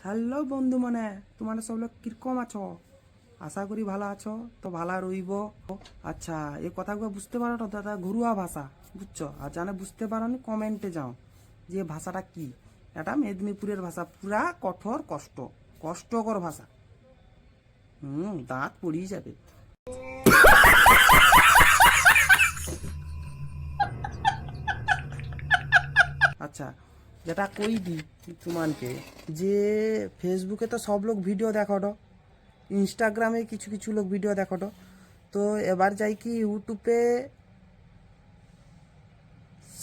Hello বন্ধু মানে তোমার সব লোক কিরকম আছো? আশা করি ভালো আছো। তো ভালো রইব। আচ্ছা, এই কথাগুলো বুঝতে পারো তো? দাদা ঘরোয়া ভাষা বুঝছো? আর জানে বুঝতে পারো নি কমেন্টে যাও যে ভাষাটা কি। এটা মেদিনীপুরের ভাষা, পুরা কঠোর কষ্টকর ভাষা। দাঁত পড়িয়ে যাবে। আচ্ছা, যেটা কই দি তোমাকে, যে ফেসবুকে তো সব লোক ভিডিও দেখো, ইনস্টাগ্রামে কিছু কিছু লোক ভিডিও দেখো। তো এবার যাই কি ইউটিউবে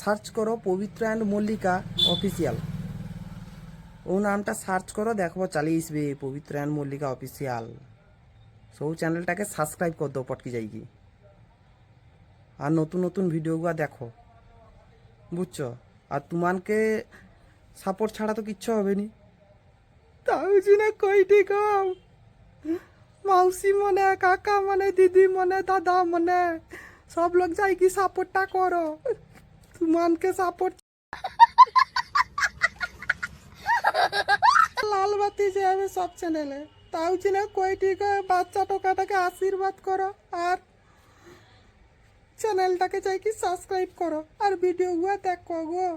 সার্চ করো পবিত্র অ্যান্ড মল্লিকা অফিসিয়াল। ও নামটা সার্চ করো, দেখবো চালিয়ে আসবে পবিত্র অ্যান্ড মল্লিকা অফিসিয়াল। সব চ্যানেলটাকে সাবস্ক্রাইব কর দাও পটকি যাই কি। আর নতুন নতুন ভিডিওগুলো দেখো, বুঝছো? আর তোমাকে সাপোর্ট ছাড়া তো কিচ্ছু হবে নি। তাও না কইটি কম, মাউসি মনে, কাকা মনে, দিদি মনে, দাদা মনে, সব লোক যাই কি সাপোর্টটা করো। তোমাকে সাপোর্ট লাল বাতি যাবে সব চ্যানেলে। তাও না কইটি বাচ্চা টোকাটাকে আশীর্বাদ করো আর চ্যানেলটাকে যাই কি সাবস্ক্রাইব করো আর ভিডিওগুলো দেখো গো।